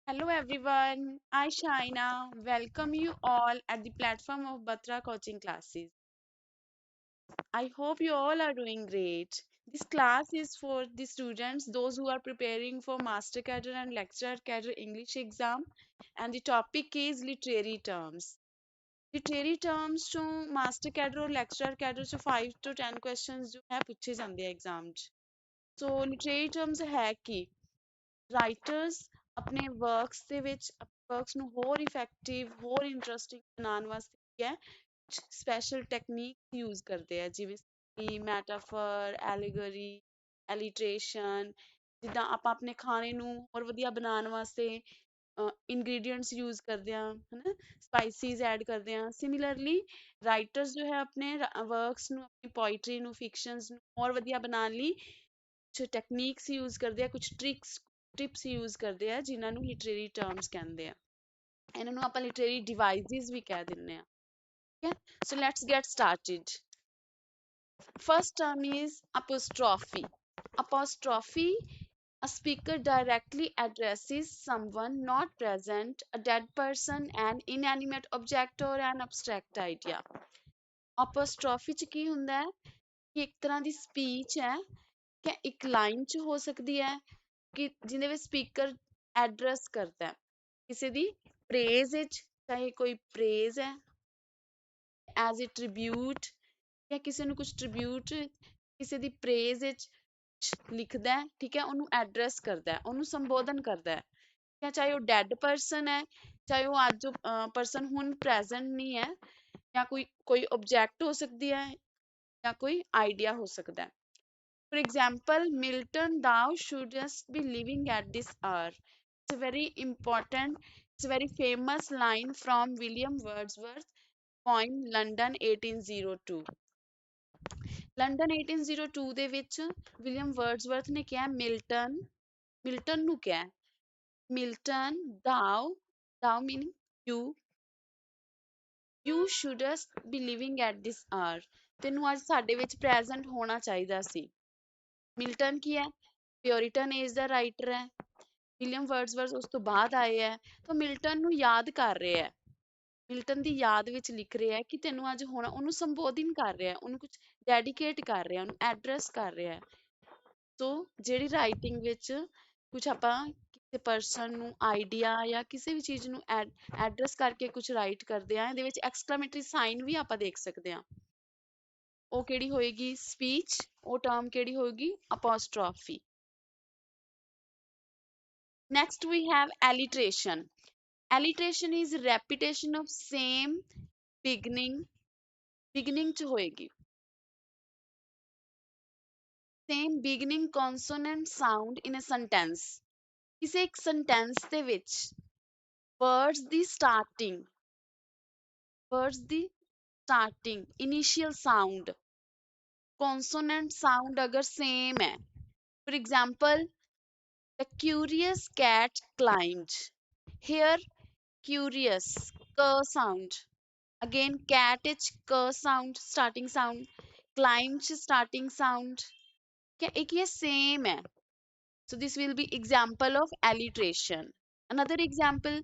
Hello everyone, I Shaina. Welcome you all at the platform of Batra coaching classes. I hope you all are doing great. This class is for the students, those who are preparing for Master Cadre and Lecturer Cadre English exam, and the topic is literary terms. Literary terms to Master Cadre or Lecturer Cadre to 5 to 10 questions जो है पूछे जाते हैं exam च. So literary terms है कि writers ਆਪਣੇ works ਦੇ ਵਿੱਚ ਵਰਕਸ ਨੂੰ ਹੋਰ ਇਫੈਕਟਿਵ ਹੋਰ ਇੰਟਰਸਟਿੰਗ ਬਣਾਉਣ ਵਾਸਤੇ ਕੀ ਹੈ ਸਪੈਸ਼ਲ ਟੈਕਨੀਕ ਯੂਜ਼ ਕਰਦੇ ਆ ਜਿਵੇਂ ਕਿ ਮੈਟਾਫਰ ਐਲੀਗਰੀ ਐਲੀਟਰੇਸ਼ਨ ਜਿੱਦਾਂ ਆਪਾਂ ਆਪਣੇ ਖਾਣੇ ਨੂੰ ਹੋਰ ਵਧੀਆ ਬਣਾਉਣ ਵਾਸਤੇ ਇੰਗਰੀਡੀਐਂਟਸ ਯੂਜ਼ ਕਰਦੇ ਆ ਹਨਾ ਸਪਾਈਸਿਸ ਐਡ ਕਰਦੇ ਆ ਸਿਮਿਲਰਲੀ ਰਾਈਟਰਸ ਜੋ ਹੈ ਆਪਣੇ ਵਰਕਸ ਨੂੰ ਆਪਣੀ ਪੋਇਟਰੀ ਨੂੰ ਫਿਕਸ਼ਨਸ ਨੂੰ ਹੋਰ ਵਧੀਆ ਬਣਾਉਣ ਲਈ ਕੁਛ ਟੈਕਨੀਕਸ ਯੂਜ਼ ਕਰਦੇ ਆ ਕੁਛ ਟ੍ਰਿਕਸ ਟਿਪਸ ਯੂਜ਼ ਕਰਦੇ ਆ ਜਿਨ੍ਹਾਂ ਨੂੰ ਲਿਟਰੇਰੀ ਟਰਮਸ ਕਹਿੰਦੇ ਆ ਇਹਨਾਂ ਨੂੰ ਆਪਾਂ ਲਿਟਰੇਰੀ ਡਿਵਾਈਸਿਸ ਵੀ ਕਹਿ ਦਿੰਦੇ ਆ ਠੀਕ ਹੈ so let's get started first term is apostrophe apostrophe a speaker directly addresses someone not present a dead person an inanimate object or an abstract idea apostrophe ਚ ਕੀ ਹੁੰਦਾ ਹੈ ਕਿ ਇੱਕ ਤਰ੍ਹਾਂ ਦੀ ਸਪੀਚ ਹੈ ਕਿ ਇੱਕ ਲਾਈਨ ਚ ਹੋ ਸਕਦੀ ਹੈ ਕਿ ਜਿਹਦੇ ਵਿੱਚ ਸਪੀਕਰ ਐਡਰੈਸ ਕਰਦਾ ਹੈ ਕਿਸੇ ਦੀ ਪ੍ਰੇਜ਼ ਵਿੱਚ ਚਾਹੇ ਕੋਈ ਪ੍ਰੇਜ਼ ਹੈ ਐਜ਼ ਅ ਟ੍ਰਿਬਿਊਟ ਜਾਂ ਕਿਸੇ ਨੂੰ ਕੁਝ ਟ੍ਰਿਬਿਊਟ ਕਿਸੇ ਦੀ ਪ੍ਰੇਜ਼ ਵਿੱਚ ਲਿਖਦਾ ਹੈ ਠੀਕ ਹੈ ਉਹਨੂੰ ਐਡਰੈਸ ਕਰਦਾ ਹੈ ਉਹਨੂੰ ਸੰਬੋਧਨ ਕਰਦਾ ਹੈ ਜਾਂ ਚਾਹੇ ਉਹ ਡੈਡ ਪਰਸਨ ਹੈ ਚਾਹੇ ਉਹ ਅੱਜ ਪਰਸਨ ਹੁਣ ਪ੍ਰੈਜ਼ੈਂਟ ਨਹੀਂ ਹੈ ਜਾਂ ਕੋਈ ਕੋਈ ਆਬਜੈਕਟ ਹੋ ਸਕਦੀ ਹੈ ਜਾਂ ਕੋਈ ਆਈਡੀਆ ਹੋ ਸਕਦਾ ਹੈ For example, Milton, thou shouldst be living at this hour. It's a very important, it's a very famous line from William Wordsworth poem London 1802. London 1802 ਦੇ ਵਿੱਚ ਵਿਲੀਅਮ ਵਰਡਸਵਰਥ ਨੇ ਕਿਹਾ ਮਿਲਟਨ ਨੂੰ ਕਿਹਾ Milton thou meaning you shouldst be living at this hour ਤੈਨੂੰ ਅੱਜ ਸਾਡੇ ਵਿੱਚ present ਹੋਣਾ ਚਾਹੀਦਾ ਸੀ ਮਿਲਟਨ ਕੀ ਹੈ ਪਿਓਰੀਟਨ ਏਜ ਦਾ ਰਾਈਟਰ ਹੈ ਵਿਲੀਅਮ ਵਰਡਸਵਰਥ ਉਸ ਤੋਂ ਬਾਅਦ ਆਏ ਹੈ ਤਾਂ ਮਿਲਟਨ ਨੂੰ ਯਾਦ ਕਰ ਰਿਹਾ ਹੈ ਮਿਲਟਨ ਦੀ ਯਾਦ ਵਿੱਚ ਲਿਖ ਰਿਹਾ ਹੈ ਕਿ ਤੈਨੂੰ ਅੱਜ ਹੋਣਾ ਉਹਨੂੰ ਸੰਬੋਧਨ ਕਰ ਰਿਹਾ ਹੈ ਉਹਨੂੰ ਕੁਝ ਡੈਡੀਕੇਟ ਕਰ ਰਿਹਾ ਉਹਨੂੰ ਐਡਰੈਸ ਕਰ ਰਿਹਾ ਹੈ ਸੋ ਜਿਹੜੀ ਰਾਈਟਿੰਗ ਵਿੱਚ ਕੁਝ ਆਪਾਂ ਕਿਸੇ ਪਰਸਨ ਨੂੰ ਆਈਡੀਆ ਜਾਂ ਕਿਸੇ ਵੀ ਚੀਜ਼ ਨੂੰ ਐਡਰੈਸ ਕਰਕੇ ਕੁਝ ਰਾਈਟ ਕਰਦੇ ਆ ਇਹਦੇ ਵਿੱਚ ਐਕਸਕਲੇਮੇਟਰੀ ਸਾਈਨ ਵੀ ਆਪਾਂ ਦੇਖ ਸਕਦੇ ਹਾਂ ਉਹ ਕਿਹੜੀ ਹੋਏਗੀ ਸਪੀਚ ਉਹ ਟਰਮ ਕਿਹੜੀ ਹੋਏਗੀ apostrophe next we have alliteration alliteration is repetition of same beginning ਚ ਹੋਏਗੀ same beginning consonant sound in a sentence ਕਿਸੇ ਇੱਕ sentence ਦੇ ਵਿੱਚ words ਦੀ starting initial sound consonant sound अगर same है for example the curious cat climbed here curious k sound again cat h k sound starting sound climbed starting sound क्या एक ये same है so this will be example of alliteration another example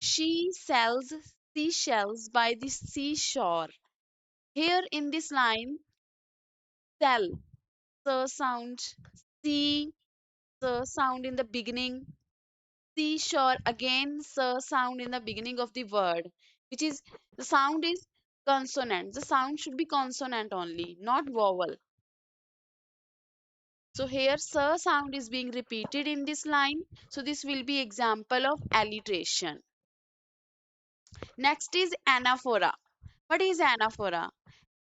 she sells seashells by the seashore here in this line sell sound see sound in the beginning seashore again sound in the beginning of the word which is the sound is consonant the sound should be consonant only not vowel so here sound is being repeated in this line so this will be example of alliteration next is anaphora what is anaphora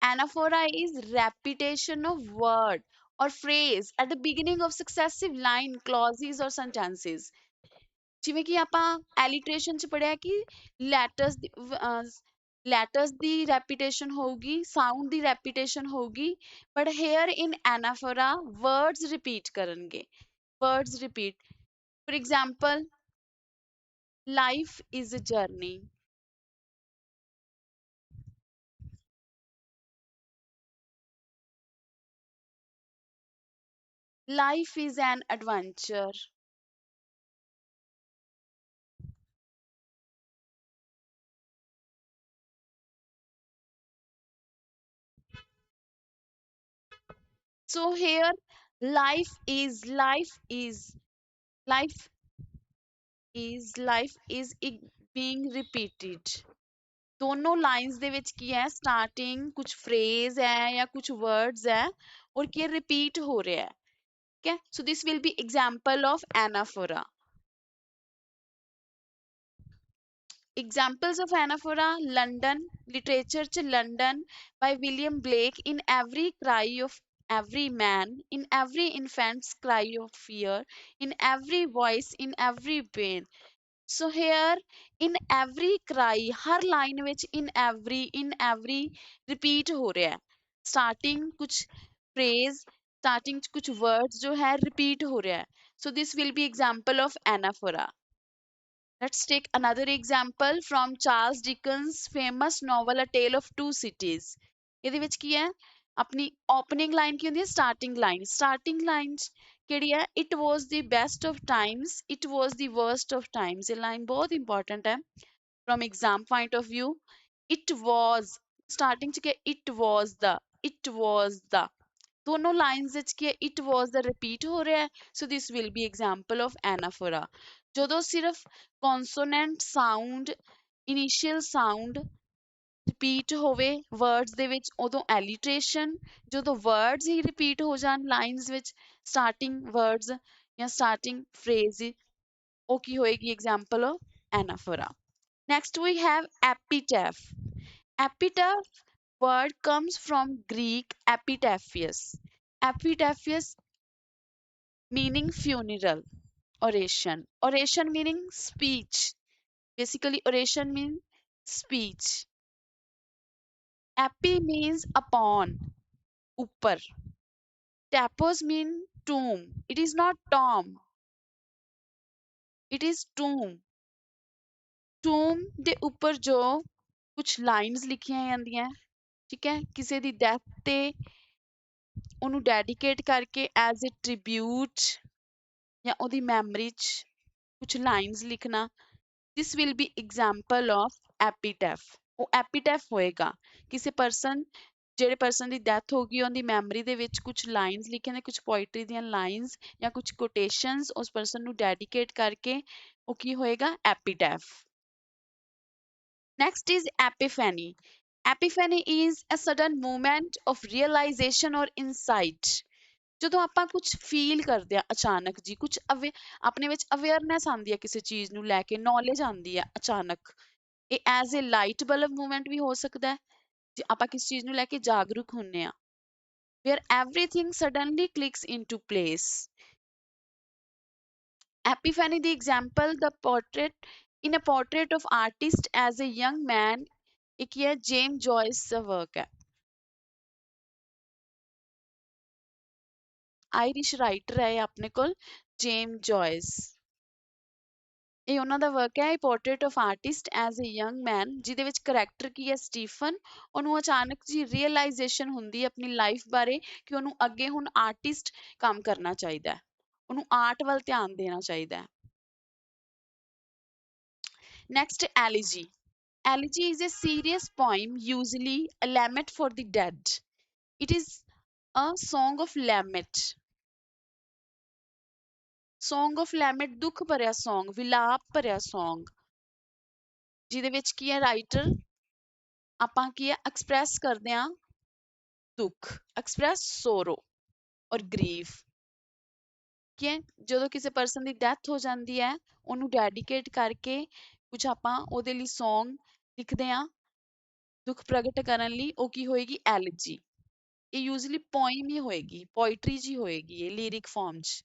anaphora is repetition of word or phrase at the beginning of successive line clauses or sentences ਜਿਵੇਂ ਕਿ ਆਪਾਂ ਐਲੀਟ੍ਰੇਸ਼ਨ ਚ ਪੜਿਆ ਕਿ letters ਦੀ repetition ਹੋਊਗੀ sound ਦੀ repetition ਹੋਊਗੀ but here in anaphora words repeat ਕਰਨਗੇ words repeat for example life is a journey life is an adventure So here, life being repeated. दोनों लाइंस ਦੇ ਵਿੱਚ ਕੀ ਹੈ ਸਟਾਰਟਿੰਗ ਕੁਝ ਫਰੇਜ਼ ਹੈ ਜਾਂ ਕੁਝ ਵਰਡਸ ਹੈ ਔਰ ਕੀ ਰਿਪੀਟ ਹੋ ਰਿਹਾ ਹੈ ਠੀਕ ਹੈ so this will be example of anaphora examples of anaphora london literature ch london by william blake in every cry of every man in every infant's cry of fear in every voice in every pain. So here in every cry her line ਵਿੱਚ in every repeat हो रहा है starting कुछ phrase starting कुछ words जो है repeat हो रहा है so this will be example of anaphora. Let's take another example from Charles Dickens' famous novel A Tale of Two Cities. ਇਹਦੇ ਵਿੱਚ ਕੀ ਹੈ ਆਪਣੀ opening line ਕੀ ਹੁੰਦੀ ਹੈ starting lines ਕਿਹੜੀ ਹੈ it was the best of times it was the worst of times ਇਹ line ਬਹੁਤ important ਹੈ from exam point of view it was starting ਚ ਕੀ ਹੈ, it was the ਦੋਨੋਂ ਲਾਈਨਸ ਵਿੱਚ ਕੀ ਹੈ it was the repeat ਹੋ ਰਿਹਾ ਹੈ so this will be example of anaphora ਜਦੋਂ ਸਿਰਫ consonant sound initial sound repeat ਹੋਵੇ words ਦੇ ਵਿੱਚ ਉਦੋਂ alliteration ਜਦੋਂ words ਹੀ repeat ਹੋ ਜਾਣ lines ਵਿੱਚ starting words ਜਾਂ starting phrase ਉਹ ਕੀ ਹੋਏਗੀ example of anaphora. Next we have epitaph. Epitaph word comes from Greek epitaphius. Epitaphius meaning funeral. Oration. Oration meaning speech. Basically, oration means speech. Epi means upon, upper. Tapos mean tomb. It is not tomb. It is tomb. Tomb ਦੇ ਉੱਪਰ ਜੋ ਕੁਝ lines ਲਿਖੀਆਂ ਜਾਂਦੀਆਂ ਠੀਕ ਹੈ ਕਿਸੇ ਦੀ death ਤੇ ਉਹਨੂੰ ਡੈਡੀਕੇਟ ਕਰਕੇ ਐਜ਼ ਅ ਟ੍ਰਿਬਿਊਟ ਜਾਂ ਉਹਦੀ ਮੈਮਰੀ 'ਚ ਕੁਝ ਲਾਈਨਸ ਲਿਖਣਾ this will be example of epitaph ਉਹ epitaph ਹੋਏਗਾ ਕਿਸੇ ਪਰਸਨ ਜਿਹੜੇ ਪਰਸਨ ਦੀ ਡੈਥ ਹੋ ਗਈ ਉਹਦੀ ਮੈਮਰੀ ਦੇ ਵਿੱਚ ਕੁਝ ਲਾਈਨਸ ਲਿਖੇ ਨੇ ਕੁਝ ਪੋਇਟਰੀ ਦੀਆਂ ਲਾਈਨਸ ਜਾਂ ਕੁਝ ਕੋਟੇਸ਼ਨਸ ਉਸ ਪਰਸਨ ਨੂੰ ਡੈਡੀਕੇਟ ਕਰਕੇ ਉਹ ਕੀ ਹੋਏਗਾ epitaph. Next is epiphany. Epiphany is a sudden moment of realization or insight. ਜਦੋਂ ਆਪਾਂ ਕੁਝ ਫੀਲ ਕਰਦੇ ਆ ਅਚਾਨਕ ਜੀ ਕੁਝ ਆਪਣੇ ਵਿੱਚ ਅਵੇਅਰਨੈਸ ਆਉਂਦੀ ਹੈ ਕਿਸੇ ਚੀਜ਼ ਨੂੰ ਲੈ ਕੇ ਨੌਲੇਜ ਆਉਂਦੀ ਹੈ ਅਚਾਨਕ ਇਹ as a light bulb movement ਵੀ ਹੋ ਸਕਦਾ ਹੈ ਜੇ ਆਪਾਂ ਕਿਸ ਚੀਜ਼ ਨੂੰ ਲੈ ਕੇ ਜਾਗਰੂਕ ਹੁੰਨੇ ਆ where everything suddenly clicks into place. Epiphany the example the portrait in a portrait of artist as a young man ਇੱਕ ਹੀ ਹੈ ਜੇਮ ਜੋਇਸ ਦਾ ਵਰਕ ਹੈ ਆਇਰਿਸ਼ ਰਾਈਟਰ ਹੈ ਆਪਣੇ ਕੋਲ ਜੇਮ ਜੋਇਸ ਇਹ ਉਹਨਾਂ ਦਾ ਵਰਕ ਹੈ portrait of artist as a young man ਜਿਹਦੇ ਵਿੱਚ ਕਰੈਕਟਰ ਕੀ ਹੈ ਸਟੀਫਨ ਉਹਨੂੰ ਅਚਾਨਕ ਜੀ ਰੀਅਲਾਈਜੇਸ਼ਨ ਹੁੰਦੀ ਹੈ ਆਪਣੀ ਲਾਈਫ ਬਾਰੇ ਕਿ ਉਹਨੂੰ ਅੱਗੇ ਹੁਣ ਆਰਟਿਸਟ ਕੰਮ ਕਰਨਾ ਚਾਹੀਦਾ ਹੈ ਉਹਨੂੰ ਆਰਟ ਵੱਲ ਧਿਆਨ ਦੇਣਾ ਚਾਹੀਦਾ ਹੈ next ਐਲੀਜੀ Elegy is a serious poem, usually a lament for the dead. It is a song of lament. Song of lament ਦੁੱਖ ਭਰਿਆ song, ਵਿਲਾਪ ਭਰਿਆ song. ਜਿਹਦੇ ਵਿੱਚ ਕੀ ਹੈ ਰਾਈਟਰ ਆਪਾਂ ਕੀ ਹੈ ਐਕਸਪ੍ਰੈਸ ਕਰਦੇ ਹਾਂ ਦੁੱਖ ਐਕਸਪ੍ਰੈਸ sorrow ਔਰ grief ਕੀ ਹੈ ਜਦੋਂ ਕਿਸੇ ਪਰਸਨ ਦੀ ਡੈਥ ਹੋ ਜਾਂਦੀ ਹੈ ਉਹਨੂੰ ਡੈਡੀਕੇਟ ਕਰਕੇ ਕੁਝ ਆਪਾਂ ਉਹਦੇ ਲਈ song ਲਿਖਦੇ ਹਾਂ ਦੁੱਖ ਪ੍ਰਗਟ ਕਰਨ ਲਈ ਉਹ ਕੀ ਹੋਏਗੀ ਐਲਜੀ ਇਹ ਯੂਜ਼ਲੀ ਪੋਇਮ ਹੀ ਹੋਏਗੀ ਪੋਇਟਰੀ ਜੀ ਹੋਏਗੀ ਇਹ ਲਿਰਿਕ ਫਾਰਮ ਚ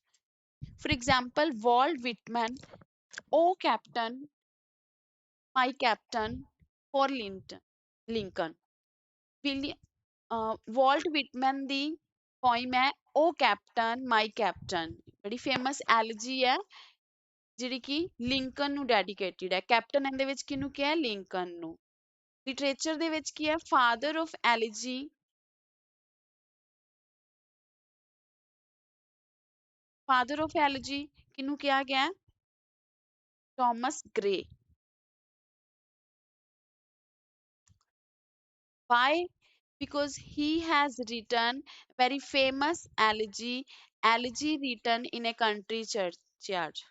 for example Walt Whitman O captain my captain for Lincoln Walt Whitman ਦੀ ਪੋਇਮ ਹੈ ਓ ਕੈਪਟਨ ਮਾਈ ਕੈਪਟਨ ਬੜੀ ਫੇਮਸ ਐਲਜੀ ਹੈ ਜਿਹੜੀ ਕਿ ਲਿੰਕਨ ਨੂੰ ਡੈਡੀਕੇਟਿਡ ਹੈ ਕੈਪਟਨ ਇਹਦੇ ਵਿੱਚ ਕਿਹਨੂੰ ਕਿਹਾ ਹੈ ਲਿੰਕਨ ਨੂੰ ਲਿਟਰੇਚਰ ਦੇ ਵਿੱਚ ਕੀ ਹੈ father of elegy father of elegy किन्नू किया गया है Thomas Gray why because he has written very famous elegy written in a country churchyard.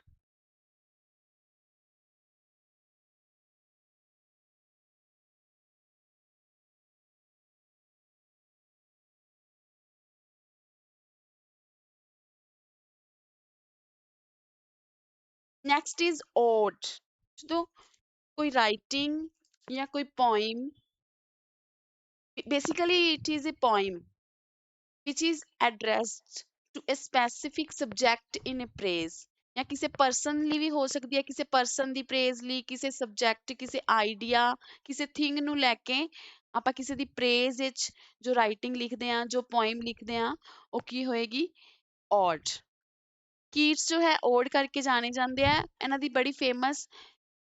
Next is ode. ਜਦੋਂ ਕੋਈ writing ਜਾਂ ਕੋਈ poem, basically it is a poem which is addressed to a specific subject in a praise, ਜਾਂ ਕਿਸੇ person ਲਈ ਵੀ ਹੋ ਸਕਦੀ ਹੈ, ਕਿਸੇ person ਦੀ praise ਲਈ, ਕਿਸੇ subject, ਕਿਸੇ idea, ਕਿਸੇ thing ਨੂੰ ਲੈ ਕੇ ਆਪਾਂ ਕਿਸੇ ਦੀ praise ਵਿੱਚ ਜੋ writing ਲਿਖਦੇ ਆ, ਜੋ poem ਲਿਖਦੇ ਆ, ਉਹ ਕੀ ਹੋਏਗੀ? ode। ਕੀਟਸ ਜੋ ਹੈ ode ਕਰਕੇ ਜਾਣੇ ਜਾਂਦੇ ਆ, ਇਹਨਾਂ ਦੀ ਬੜੀ famous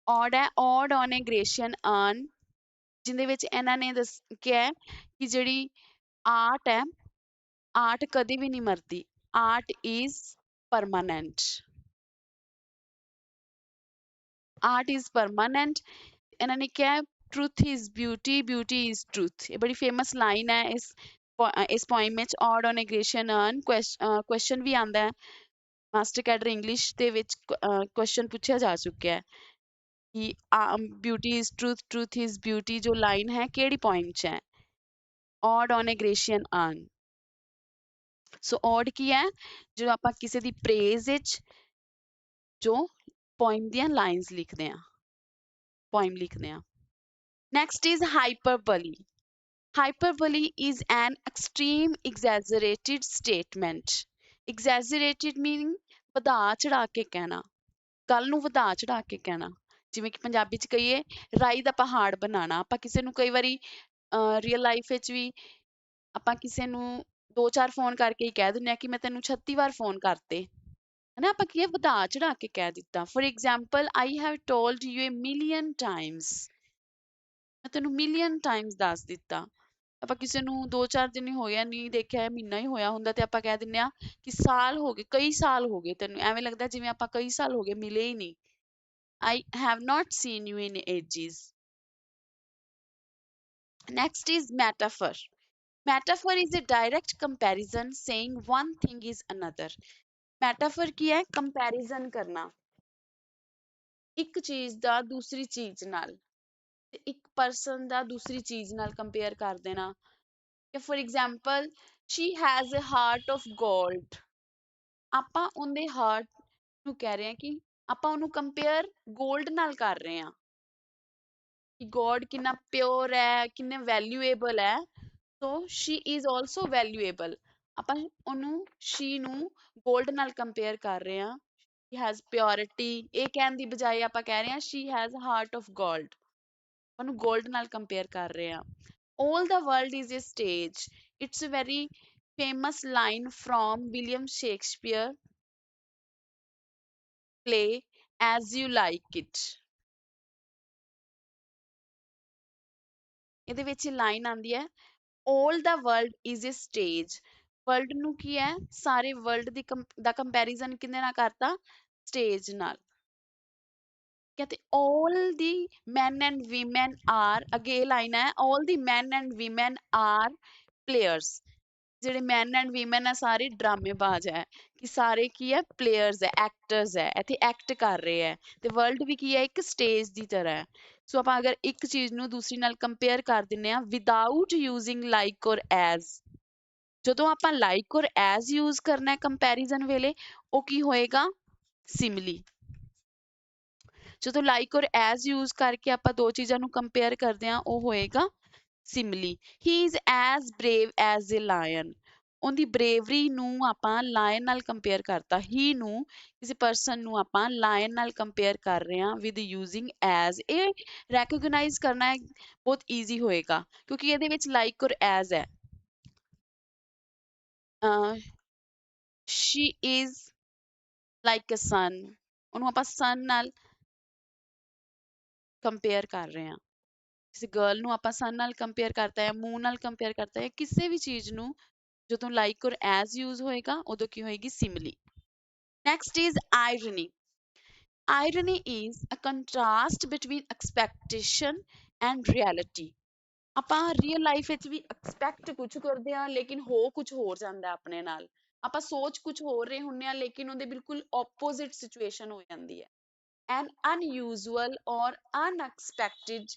ode ਹੈ, ode on a Grecian urn, ਜਿਹਦੇ ਵਿੱਚ ਇਹਨਾਂ ਨੇ ਕਿਹਾ ਹੈ ਕਿ ਜਿਹੜੀ ਆਰਟ ਹੈ, ਆਰਟ ਕਦੇ ਵੀ ਨਹੀਂ ਮਰਦੀ, art is permanent, art is permanent. ਇਹਨਾਂ ਨੇ ਕਿਹਾ truth is beauty, beauty is truth. ਇਹ ਬੜੀ ਫੇਮਸ ਲਾਈਨ ਹੈ ਇਸ ਪੋਇਮ ਵਿੱਚ। Ode on a Grecian Urn question ਵੀ ਆਉਂਦਾ ਹੈ ਮਾਸਟਰ ਕੈਡਰ ਇੰਗਲਿਸ਼ ਦੇ ਵਿੱਚ, ਕੁਐਸਚਨ ਪੁੱਛਿਆ ਜਾ ਚੁੱਕਿਆ ਹੈ ਕਿ beauty is truth, truth is beauty ਜੋ ਲਾਈਨ ਹੈ ਕਿਹੜੀ ਪੋਇਮ 'ਚ ਹੈ? ਔਡ ਔਨ ਏ ਗ੍ਰੇਸ਼ੀਅਨ ਅਰਨ। ਸੋ ਔਡ ਕੀ ਹੈ? ਜਦੋਂ ਆਪਾਂ ਕਿਸੇ ਦੀ ਪ੍ਰੇਜ਼ ਵਿੱਚ ਜੋ ਪੋਇਮ ਦੀਆਂ ਲਾਈਨਸ ਲਿਖਦੇ ਆ, ਪੋਇਮ ਲਿਖਦੇ ਆ। Next is hyperbole. Hyperbole is an extreme exaggerated statement. Exaggerated meaning ਵਧਾ ਚੜਾ ਕੇ ਕਹਿਣਾ, ਗੱਲ ਨੂੰ ਵਧਾ ਚੜਾ ਕੇ ਕਹਿਣਾ। ਜਿਵੇਂ ਕਿ ਪੰਜਾਬੀ ਚ ਕਹੀਏ ਰਾਈ ਦਾ ਪਹਾੜ ਬਣਾਉਣਾ। ਆਪਾਂ ਕਿਸੇ ਨੂੰ ਕਈ ਵਾਰੀ ਰੀਅਲ ਲਾਈਫ ਵਿੱਚ ਵੀ ਆਪਾਂ ਕਿਸੇ ਨੂੰ ਦੋ ਚਾਰ ਫੋਨ ਕਰਕੇ ਹੀ ਕਹਿ ਦਿੰਦੇ ਆ ਕਿ ਮੈਂ ਤੈਨੂੰ 36 ਵਾਰ ਫੋਨ ਕਰਤੇ, ਹਨਾ? ਆਪਾਂ ਕੀ ਵਧਾ ਚੜਾ ਕੇ ਕਹਿ ਦਿੱਤਾ। For example I have told you a million times, ਮੈਂ ਤੈਨੂੰ ਮਿਲੀਅਨ ਟਾਈਮਸ ਦੱਸ ਦਿੱਤਾ। ਆਪਾਂ ਕਿਸੇ ਨੂੰ ਦੋ ਚਾਰ ਦਿਨ ਹੀ ਹੋਇਆ ਨਹੀਂ ਦੇਖਿਆ, ਮਹੀਨਾ ਹੀ ਹੋਇਆ ਹੁੰਦਾ ਤੇ ਆਪਾਂ ਕਹਿ ਦਿੰਦੇ ਆ ਕਿ ਸਾਲ ਹੋ ਗਏ, ਕਈ ਸਾਲ ਹੋ ਗਏ ਤੈਨੂੰ, ਐਵੇਂ ਲੱਗਦਾ ਜਿਵੇਂ ਆਪਾਂ ਕਈ ਸਾਲ ਹੋ ਗਏ ਮਿਲੇ ਹੀ ਨਹੀਂ। I have not seen you in ages। Next is metaphor। Metaphor is a direct comparison saying one thing is another। Metaphor ਕੀ ਹੈ? Comparison ਕਰਨਾ ਇੱਕ ਚੀਜ਼ ਦਾ ਦੂਸਰੀ ਚੀਜ਼ ਨਾਲ, ਤੇ ਇੱਕ person ਦਾ ਦੂਸਰੀ ਚੀਜ਼ ਨਾਲ ਕੰਪੇਅਰ ਕਰ ਦੇਣਾ। For example, she has a heart of gold। ਆਪਾਂ ਉਹਦੇ ਹਾਰਟ ਨੂੰ ਕਹਿ ਰਹੇ ਹਾਂ ਕਿ ਆਪਾਂ ਉਹਨੂੰ ਕੰਪੇਅਰ 골ਡ ਨਾਲ ਕਰ ਰਹੇ ਹਾਂ ਕਿ ਗੋਡ ਕਿੰਨਾ ਪਿਓਰ ਹੈ, ਕਿੰਨੇ ਵੈਲਿਊਏਬਲ ਹੈ। ਸੋ ਸ਼ੀ ਇਜ਼ ਆਲਸੋ ਵੈਲਿਊਏਬਲ। ਆਪਾਂ ਉਹਨੂੰ ਸ਼ੀ ਨੂੰ 골ਡ ਨਾਲ ਕੰਪੇਅਰ ਕਰ ਰਹੇ ਹਾਂ। she has purity, ਇਹ ਕਹਿਣ ਦੀ ਬਜਾਏ ਆਪਾਂ ਕਹਿ ਰਹੇ ਹਾਂ she has heart of gold। ਉਹਨੂੰ 골ਡ ਨਾਲ ਕੰਪੇਅਰ ਕਰ ਰਹੇ ਹਾਂ। All the world is a stage। It's a very famous line from William Shakespeare play As You Like It। ਇਹਦੇ ਵਿੱਚ ਲਾਈਨ ਆਉਂਦੀ ਹੈ all the world is a stage। World ਨੂੰ ਕੀ ਹੈ? ਸਾਰੇ ਵਰਲਡ ਦੀ ਦਾ ਕੰਪੈਰੀਜ਼ਨ ਕਿਹਦੇ ਨਾਲ ਕਰਤਾ? ਸਟੇਜ ਨਾਲ। कहते all the men and women are, ਅੱਗੇ ਇਹ ਲਾਈਨ ਹੈ all the men and women are players। ਜਿਹੜੇ men and women ਆ ਸਾਰੇ ਡਰਾਮੇਬਾਜ਼ ਹੈ, ਕਿ ਸਾਰੇ ਕੀ ਹੈ? ਪਲੇਅਰਸ ਹੈ, ਐਕਟਰਸ ਹੈ, ਇੱਥੇ ਐਕਟ ਕਰ ਰਹੇ ਹੈ। ਤੇ ਵਰਲਡ ਵੀ ਕੀ ਹੈ? ਇੱਕ ਸਟੇਜ ਦੀ ਤਰ੍ਹਾਂ ਹੈ। ਸੋ ਆਪਾਂ ਅਗਰ ਇੱਕ ਚੀਜ਼ ਨੂੰ ਦੂਸਰੀ ਨਾਲ ਕੰਪੇਅਰ ਕਰ ਦਿੰਨੇ ਆ ਵਿਦਆਊਟ ਯੂਜ਼ਿੰਗ ਲਾਈਕ ਔਰ ਐਜ਼, ਜਦੋਂ ਆਪਾਂ ਲਾਈਕ ਔਰ ਐਜ਼ ਯੂਜ਼ ਕਰਨਾ ਹੈ ਕੰਪੈਰੀਜ਼ਨ ਵੇਲੇ, ਉਹ ਕੀ ਹੋਏਗਾ? ਸਿਮਲੀ। ਜਦੋਂ ਲਾਈਕ ਔਰ ਐਜ਼ ਯੂਜ਼ ਕਰਕੇ ਆਪਾਂ ਦੋ ਚੀਜ਼ਾਂ ਨੂੰ ਕੰਪੇਅਰ ਕਰਦੇ ਹਾਂ, ਉਹ ਹੋਏਗਾ simile. He is as brave as a lion. ਉਹਦੀ ਬਰੇਵਰੀ ਨੂੰ ਆਪਾਂ ਲਾਇਨ ਨਾਲ ਕੰਪੇਅਰ ਕਰਤਾ। ਹੀ ਨੂੰ, ਕਿਸੇ ਪਰਸਨ ਨੂੰ ਆਪਾਂ ਲਾਇਨ ਨਾਲ ਕੰਪੇਅਰ ਕਰ ਰਹੇ ਹਾਂ ਵਿਦ ਯੂਜ਼ਿੰਗ ਐਜ਼। ਇਹ ਰੈਕੋਗਨਾਈਜ਼ ਕਰਨਾ ਬਹੁਤ ਈਜ਼ੀ ਹੋਏਗਾ ਕਿਉਂਕਿ ਇਹਦੇ ਵਿੱਚ ਲਾਈਕ ਔਰ ਐਜ਼ ਹੈ। ਸ਼ੀ ਇਜ਼ ਲਾਈਕ ਅ ਸਨ, ਉਹਨੂੰ ਆਪਾਂ ਸਨ ਨਾਲ ਕੰਪੇਅਰ ਕਰ ਰਹੇ ਹਾਂ। ਕਿਸੇ ਗਰਲ ਨੂੰ ਆਪਾਂ ਸਨ ਨਾਲ ਕੰਪੇਅਰ ਕਰਤਾ ਹੈ, ਮੂਨ ਨਾਲ ਕੰਪੇਅਰ ਕਰਤਾ ਹੈ, ਕਿਸੇ ਵੀ ਚੀਜ਼ ਨੂੰ ਜਦੋਂ ਲਾਈਕ ਔਰ ਐਜ਼ ਯੂਜ਼ ਹੋਏਗਾ ਉਦੋਂ ਕੀ ਹੋਏਗੀ? Simile. Next is irony. Irony is a contrast between expectation and reality। ਆਪਾਂ ਰੀਅਲ ਲਾਈਫ ਵਿੱਚ ਵੀ ਐਕਸਪੈਕਟ ਕੁਝ ਕਰਦੇ ਆ ਲੇਕਿਨ ਹੋ ਕੁਝ ਹੋਰ ਜਾਂਦਾ ਆਪਣੇ ਨਾਲ। ਆਪਾਂ ਸੋਚ ਕੁਝ ਹੋਰ ਰਹੇ ਹੁੰਨੇ ਆ ਲੇਕਿਨ ਉਹਦੇ ਬਿਲਕੁਲ ਆਪੋਜ਼ਿਟ ਸਿਚੁਏਸ਼ਨ ਹੋ ਜਾਂਦੀ ਹੈ। An unusual or unexpected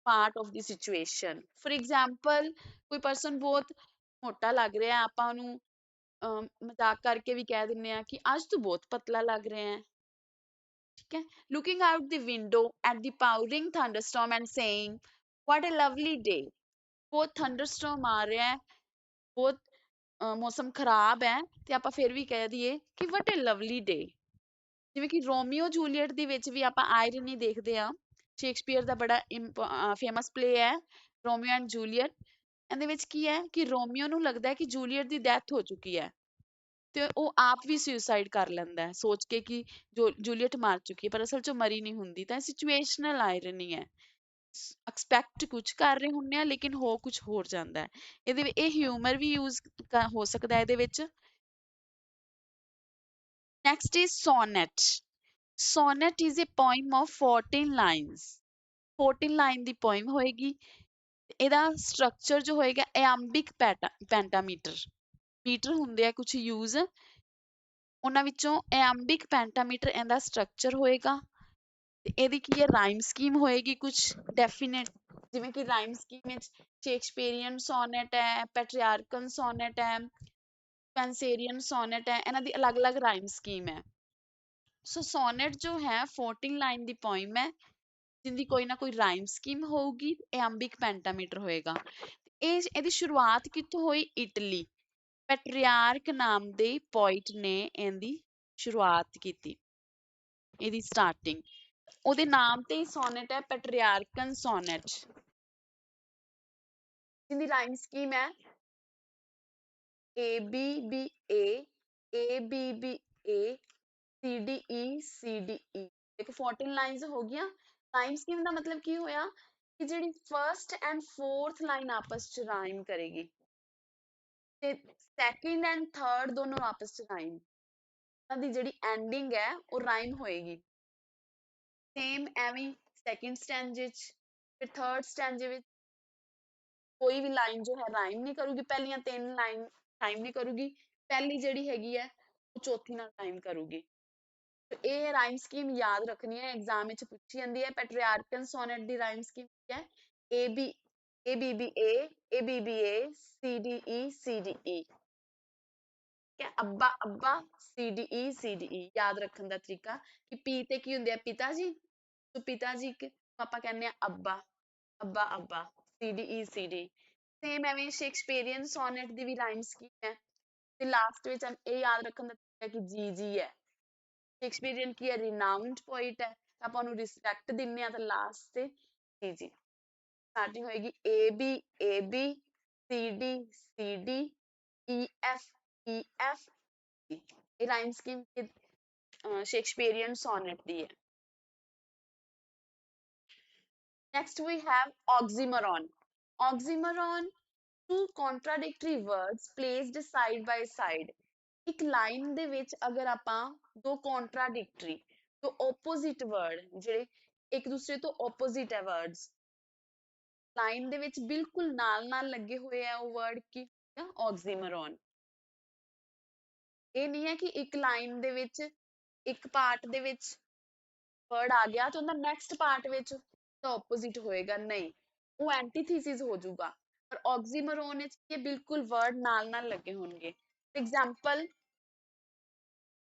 part of the situation. For example, ਕੋਈ person ਬਹੁਤ ਮੋਟਾ ਲੱਗ ਰਿਹਾ ਆਪਾਂ ਉਹਨੂੰ ਮਜ਼ਾਕ ਕਰਕੇ ਵੀ ਕਹਿ ਦਿੰਨੇ ਆ ਕਿ ਅੱਜ ਤੂੰ ਬਹੁਤ ਪਤਲਾ ਲੱਗ ਰਿਹਾ ਹੈ। ਠੀਕ ਹੈ, looking out the window at the powering thunderstorm and saying what a lovely day। ਬਹੁਤ thunderstorm ਆ ਰਿਹਾ ਹੈ, ਬਹੁਤ ਮੌਸਮ ਖਰਾਬ ਹੈ ਤੇ ਆਪਾਂ ਫਿਰ ਵੀ ਕਹਿ ਦਈਏ ਕਿ what a lovely day। ਜਿਵੇਂ ਕਿ ਰੋਮੀਓ ਜੂਲੀਅਟ ਦੇ ਵਿੱਚ ਵੀ ਆਪਾਂ ਆਇਰਨੀ ਦੇਖਦੇ ਆ। ਸ਼ੇਕਸਪੀਅਰ ਦਾ ਬੜਾ ਫੇਮਸ ਪਲੇ ਹੈ ਰੋਮੀਓ ਐਂਡ ਜੂਲੀਅਟ। ਇਹਦੇ ਵਿੱਚ ਕੀ ਹੈ ਕਿ ਰੋਮੀਓ ਨੂੰ ਲੱਗਦਾ ਹੈ ਕਿ ਜੂਲੀਅਟ ਦੀ ਡੈਥ ਹੋ ਚੁੱਕੀ ਹੈ ਤੇ ਉਹ ਆਪ ਵੀ ਸੁਸਾਈਡ ਕਰ ਲੈਂਦਾ ਹੈ ਸੋਚ ਕੇ ਕਿ ਜੋ ਜੂਲੀਅਟ ਮਰ ਚੁੱਕੀ ਹੈ ਪਰ ਅਸਲ 'ਚ ਮਰੀ ਨਹੀਂ ਹੁੰਦੀ। ਤਾਂ ਸਿਚੁਏਸ਼ਨਲ ਆਇਰਨੀ ਹੈ, ਐਕਸਪੈਕਟ ਕੁਝ ਕਰ ਰਹੇ ਹੁੰਨੇ ਆ ਲੇਕਿਨ ਹੋ ਕੁਝ ਹੋਰ ਜਾਂਦਾ ਹੈ। ਇਹ ਹਿਊਮਰ ਵੀ ਯੂਜ਼ ਹੋ ਸਕਦਾ ਹੈ ਇਹਦੇ ਵਿੱਚ। Next is Sonet. Sonnet is a poem of 14 lines। 14 line the poem ਹੋਏਗੀ। ਇਹਦਾ ਸਟਰਕਚਰ ਜੋ ਹੋਏਗਾ ਇਆੰਬਿਕ ਪੈਂਟਾਮੀਟਰ। ਮੀਟਰ ਹੁੰਦੇ ਆ ਕੁਝ ਯੂਜ਼, ਉਹਨਾਂ ਵਿੱਚੋਂ ਇਆੰਬਿਕ ਪੈਂਟਾਮੀਟਰ ਇਹਦਾ ਸਟਰਕਚਰ ਹੋਏਗਾ। ਤੇ ਇਹਦੀ ਕੀ ਹੈ ਰਾਈਮ ਸਕੀਮ ਹੋਏਗੀ ਕੁਝ ਡੈਫੀਨੇਟ। ਜਿਵੇਂ ਕਿ ਰਾਈਮ ਸਕੀਮ ਵਿੱਚ ਸ਼ੇਕਸਪੀਅਰੀਅਨ ਸੋਨੇਟ ਹੈ, ਪੈਟਰੀਆਰਕਨ ਸੋਨੇਟ ਹੈ, ਪੈਂਸੇਰੀਅਨ ਸੋਨੇਟ ਹੈ, ਇਹਨਾਂ ਦੀ ਅਲੱਗ-ਅਲੱਗ ਰਾਈਮ ਸਕੀਮ ਹੈ। ਸੋ ਸੋਨੇਟ ਜੋ ਹੈ 14 ਲਾਈਨ ਦੀ ਪੋਇਮ ਹੈ ਜਿੰਦੀ ਕੋਈ ਨਾ ਕੋਈ ਰਾਈਮ ਸਕੀਮ ਹੋਊਗੀ, ਇਆੰਬਿਕ ਪੈਂਟਾਮੀਟਰ ਹੋਏਗਾ। ਇਹਦੀ ਸ਼ੁਰੂਆਤ ਕਿੱਥੋਂ ਹੋਈ? ਇਟਲੀ। ਪੈਟਰੀਆਰਕ ਨਾਮ ਦੇ ਪੋਇਟ ਨੇ ਇਹਦੀ ਸ਼ੁਰੂਆਤ ਕੀਤੀ, ਇਹਦੀ ਸਟਾਰਟਿੰਗ। ਉਹਦੇ ਨਾਮ ਤੇ ਹੀ ਸੋਨੇਟ ਹੈ, ਪੈਟਰੀਆਰਕਨ ਸੋਨੇਟ। ਜਿਹਦੀ ਰਾਈਮ ਸਕੀਮ ਹੈ ਏ B B A, A B B A, C D E, C D E. ਦੇਖੋ 14 ਲਾਈਨਸ ਹੋ ਗਈਆਂ। ਰਾਈਮ ਸਕੀਮ ਦਾ ਮਤਲਬ ਕੀ ਹੋਇਆ ਕਿ ਜਿਹੜੀ ਫਰਸਟ ਐਂਡ ਫੋਰਥ ਲਾਈਨ ਆਪਸ ਚ ਰਾਈਮ ਕਰੇਗੀ ਤੇ ਸੈਕਿੰਡ ਐਂਡ ਥਰਡ ਦੋਨੋਂ ਆਪਸ ਚ ਰਾਈਮ, ਦੀ ਜਿਹੜੀ ਐਂਡਿੰਗ ਹੈ ਉਹ ਰਾਈਮ ਹੋਏਗੀ। ਸੇਮ ਐਵੇਂ ਸੈਕਿੰਡ ਸਟੈਂਜੇ ਚ, ਫਿਰ ਥਰਡ ਸਟੈਂਜੇ ਵਿੱਚ ਕੋਈ ਵੀ ਲਾਈਨ ਜੋ ਹੈ ਰਾਈਮ ਨਹੀਂ ਕਰੂਗੀ। ਪਹਿਲੀਆਂ ਤਿੰਨ ਲਾਈਨ ਰਾਈਮ ਨਹੀਂ ਕਰੂਗੀ, ਪਹਿਲੀ ਜਿਹੜੀ ਹੈਗੀ ਹੈ ਉਹ ਚੌਥੀ ਨਾਲ ਰਾਈਮ ਕਰੂਗੀ। ਤੇ ਇਹ ਰਾਈਮ ਸਕੀਮ ਯਾਦ ਰੱਖਣੀ ਹੈ, ਐਗਜ਼ਾਮ ਵਿੱਚ ਪੁੱਛੀ ਜਾਂਦੀ ਹੈ। ਪੈਟਰੀਆਰਕਨ ਸੋਨੇਟ ਦੀ ਰਾਈਮ ਸਕੀਮ ਕੀ ਹੈ? A B, A B B A, A B B A, C D E, C D E. ਠੀਕ ਹੈ, ਅੱਬਾ ਅੱਬਾ, C D E, C D E. ਯਾਦ ਰੱਖਣ ਦਾ ਤਰੀਕਾ ਕਿ ਪੀ ਤੇ ਕੀ ਹੁੰਦੇ ਆ? ਪਿਤਾ ਜੀ। ਸੋ ਪਿਤਾ ਜੀ ਆਪਾਂ ਕਹਿੰਦੇ ਆ ਅੱਬਾ, ਅੱਬਾ ਅੱਬਾ, C D E, C D. Same ਐਵੇਂ ਸ਼ੇਕਸਪੀਅਰੀਅਨ ਸੋਨੇਟ ਦੀ ਵੀ ਰਾਈਮ ਸਕੀਮ ਹੈ ਤੇ ਲਾਸਟ ਵਿੱਚ ਇਹ ਯਾਦ ਰੱਖਣ ਦਾ ਤਰੀਕਾ ਕਿ ਜੀ ਜੀ ਹੈ। ਸ਼ੇਕਸਪੀਅਰੀਅਨ ਕੀ ਹੈ? ਰਿਨਾਊਂਡ ਪੋਇਟ ਹੈ, ਆਪਾਂ ਉਹਨੂੰ ਰਿਸਪੈਕਟ ਦਿੰਨੇ ਆ ਤਾਂ ਲਾਸਟ ਤੇ ਜੀ ਜੀ। ਸਟਾਰਟਿੰਗ ਹੋਏਗੀ A B, A B, C D, C D, E F, E F. ਇਹ ਰਾਈਮ ਸਕੀਮ ਸ਼ੇਕਸਪੀਅਰੀਅਨ ਸੋਨੇਟ ਦੀ ਹੈ। Next we have oxymoron। Oxymoron, two contradictory words placed side by side। ਇੱਕ ਲਾਈਨ ਦੇ ਵਿੱਚ ਅਗਰ ਆਪਾਂ ਦੋ contradictory, ਦੋ opposite word ਜਿਹੜੇ ਇੱਕ ਦੂਸਰੇ ਤੋਂ opposite ਹੈ words, ਲਾਈਨ ਦੇ ਵਿੱਚ ਬਿਲਕੁਲ ਨਾਲ ਨਾਲ ਲੱਗੇ ਹੋਏ ਆ ਉਹ word ਕੀ ਹੈ? oxymoron। ਇਹ ਨਹੀਂ ਹੈ ਕਿ ਇੱਕ ਲਾਈਨ ਦੇ ਵਿੱਚ ਇੱਕ ਪਾਰਟ ਦੇ ਵਿੱਚ word ਆ ਗਿਆ ਤੇ ਉਹਦਾ ਨੈਕਸਟ ਪਾਰਟ ਵਿੱਚ ਤਾਂ opposite ਹੋਏਗਾ, ਨਹੀਂ, ਉਹ ਐਂਟੀਥੀਸਿਸ ਹੋ ਜਾਊਗਾ। ਪਰ oxymoron ਵਿੱਚ ਇਹ ਬਿਲਕੁਲ word ਨਾਲ ਨਾਲ ਲੱਗੇ ਹੋਣਗੇ। Example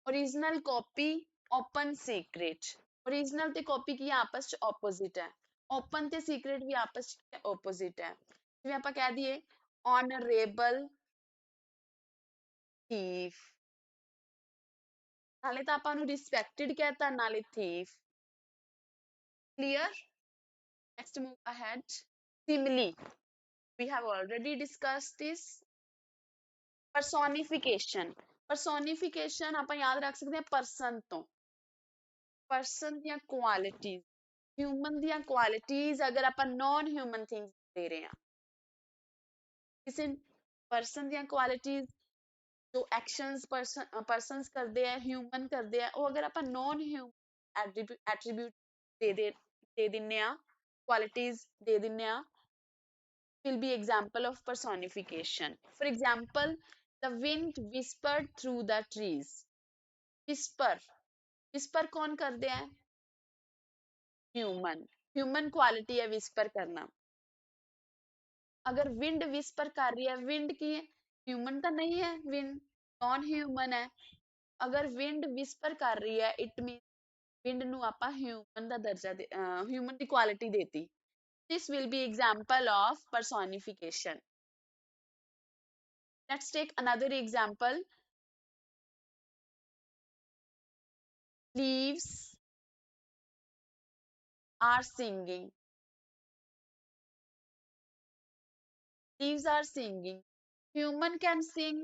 original copy, open secret. Original ਤੇ ਕਾਪੀ ਕੀ ਆਪਸ ਚ opposite ਹੈ, ਓਪਨ ਤੇ ਸੀਕ੍ਰੇਟ ਵੀ ਆਪਸ ਚ opposite ਹੈ। ਜਿਵੇਂ ਆਪਾਂ ਕਹਿ ਦਈਏ honorable thief, ਨਾਲੇ ਤਾਂ ਆਪਾਂ ਨੂੰ respected ਕਹਿਤਾ ਨਾਲੇ thief। Clear? Next move ahead। Simile, we have already discussed this। Personification, personification ਆਪਾਂ ਯਾਦ ਰੱਖ ਸਕਦੇ ਹਾਂ person ਤੋਂ। person ਦੀਆਂ qualities, human ਦੀਆਂ qualities ਅਗਰ ਆਪਾਂ non human things ਦੇ ਰਹੇ ਹਾਂ, ਕਿਸੇ person ਦੀਆਂ qualities ਜੋ actions persons ਕਰਦੇ ਆ human ਕਰਦੇ ਆ, ਉਹ ਅਗਰ ਆਪਾਂ non human attribute ਦੇ ਦਿੰਨੇ ਆ, qualities ਦੇ ਦਿੰਨੇ ਆ will be example of personification. For example, the wind whispered through the trees. Whisper. Whisper कौन करते हैं? ह्यूमन. ह्यूमन क्वालिटी है विस्पर करना. अगर विंड विस्पर कर रही है, विंड की है, ह्यूमन तो नहीं है विंड, नॉन ह्यूमन है. अगर विंड विस्पर कर रही है, इट मीन विंड ਨੂੰ ਆਪਾਂ ਹਿਊਮਨ ਦਾ ਦਰਜਾ ਹਿਊਮਨ ਦੀ ਕੁਆਲਿਟੀ ਦੇਤੀ. This will be example of personification. Let's take another example. Leaves are singing. Leaves are singing. Human can sing,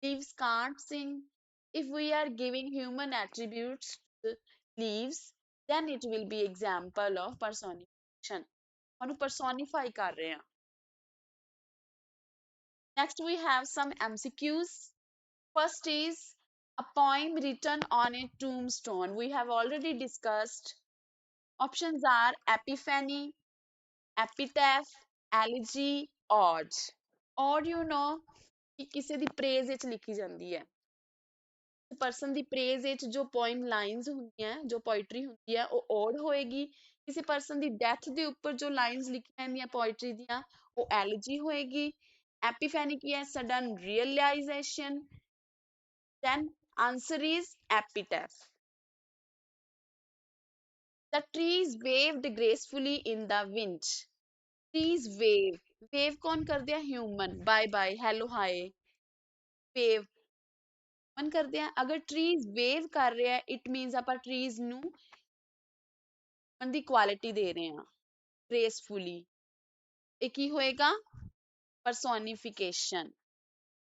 leaves can't sing. If we are giving human attributes to leaves, then it will be example of personification. ਉਹਨੂੰ personify ਕਰ ਰਹੇ ਹਾਂ. Next we have some MCQs. First is a poem written on a tombstone. We have already discussed. Options are epiphany, epitaph, elegy, ode. Ode you know ਕਿ ਕਿਸੇ ਦੀ praise ਵਿੱਚ ਲਿਖੀ ਜਾਂਦੀ ਹੈ. ਪਰਸਨ ਦੀ ਪ੍ਰੇਜ਼ ਵਿੱਚ ਜੋ ਪੋਇਮ ਲਾਈਨਸ ਹੁੰਦੀਆਂ ਜੋ ਪੋਇਟਰੀ ਹੁੰਦੀ ਹੈ ਉਹ ਓਡ ਹੋਏਗੀ. ਕਿਸੇ ਪਰਸਨ ਦੀ ਡੈਥ ਦੇ ਉੱਪਰ ਜੋ ਲਾਈਨਸ ਲਿਖੀਆਂ ਜਾਂਦੀਆਂ ਪੋਇਟਰੀ ਦੀਆਂ ਉਹ ਐਲੀਜੀ ਹੋਏਗੀ. ਐਪੀਫੈਨੀ ਕੀ ਹੈ? Sudden realisation. then answer is epitaph. The trees waved gracefully in the wind. Trees wave. Wave कौन करते हैं? Human. Bye bye. Hello hi. Wave मन करते हैं. अगर trees wave कर रहे हैं, it means ਆਪਾਂ trees ਨੂੰ ਦੀ quality ਦੇ ਰਹੇ ਹਾਂ. Gracefully. ਇਹ ਕੀ ਹੋਏਗਾ? Personification.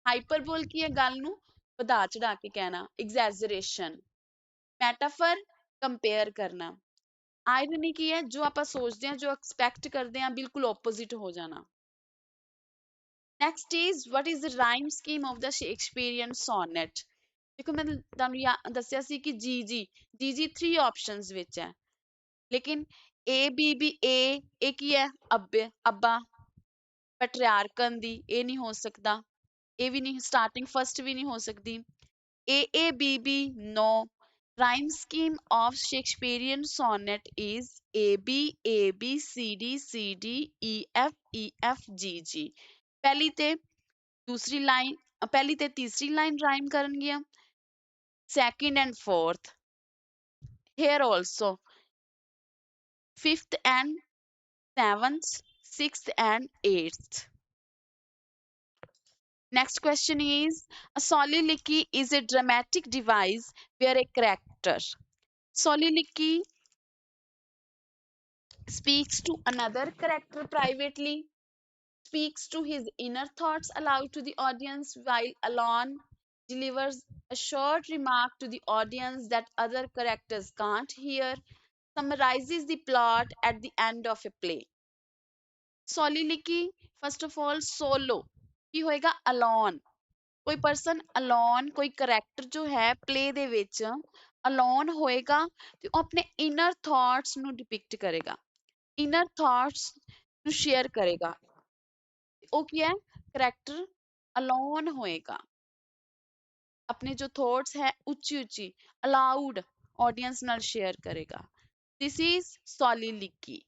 Hyperbole ਕੀ ਹੈ? ਗੱਲ ਨੂੰ ਵਧਾ ਚੜਾ ਕੇ ਕਹਿਣਾ. Exaggeration. Metaphor compare ਕਰਨਾ. ਆਇਰਨੀ ਕੀ ਹੈ? ਜੋ ਆਪਾਂ ਸੋਚਦੇ ਹਾਂ, ਜੋ ਐਕਸਪੈਕਟ ਕਰਦੇ ਹਾਂ, ਬਿਲਕੁਲ ਆਪੋਜ਼ਿਟ ਹੋ ਜਾਣਾ. Next is what is the rhyme scheme of the Shakespearean sonnet? ਦੇਖੋ ਮੈਂ ਤੁਹਾਨੂੰ ਦੱਸਿਆ ਸੀ ਕਿ ਜੀ 3 ਆਪਸ਼ਨਸ ਵਿੱਚ ਹੈ. ਲੇਕਿਨ ਏ ਬੀ ਬੀ ਇਹ ਕੀ ਹੈ? ਅੱਬਾ ਪੈਟਰਿਆਰਕਨ ਦੀ ਇਹ ਨਹੀਂ ਹੋ ਸਕਦਾ. ਇਹ ਵੀ ਨਹੀਂ, ਸਟਾਰਟਿੰਗ ਫਸਟ ਵੀ ਨਹੀਂ ਹੋ ਸਕਦੀ. A B B no. Rhyme scheme of Shakespearean sonnet is AB, AB, CD, CD, EF, EF, GG. ਪਹਿਲੀ ਤੇ ਦੂਸਰੀ ਲਾਈਨ, ਪਹਿਲੀ ਤੇ ਤੀਸਰੀ ਲਾਈਨ ਰਾਈਮ ਕਰਨਗੀਆਂ. Second and fourth. Here also fifth and seventh, sixth and eighth. Next question is a soliloquy is a dramatic device where a character. Soliloquy speaks to another character privately, speaks to his inner thoughts aloud to the audience, while alone delivers a short remark to the audience that other characters can't hear, summarizes the plot at the end of a play. Soliloquy, first of all, solo. ਕੀ ਹੋਏਗਾ? Alone. ਕੋਈ person alone, ਕੋਈ character ਜੋ ਹੈ play ਦੇ ਵਿੱਚ alone ਹੋਏਗਾ ਤੇ ਉਹ ਆਪਣੇ ਇਨਰ ਥਾਟਸ ਨੂੰ ਡਿਪਿਕਟ ਕਰੇਗਾ, ਇਨਰ ਥਾਟਸ ਨੂੰ ਸ਼ੇਅਰ ਕਰੇਗਾ. ਉਹ ਕੀ ਹੈ? ਕਰੈਕਟਰ ਅਲੋਨ ਹੋਏਗਾ, ਆਪਣੇ ਜੋ ਥਾਟਸ ਹੈ ਉੱਚੀ ਉੱਚੀ ਅਲਾਊਡ ਆਡੀਅנס ਨਾਲ ਸ਼ੇਅਰ ਕਰੇਗਾ. This is ਸੋਲੀਲਿਕੀ.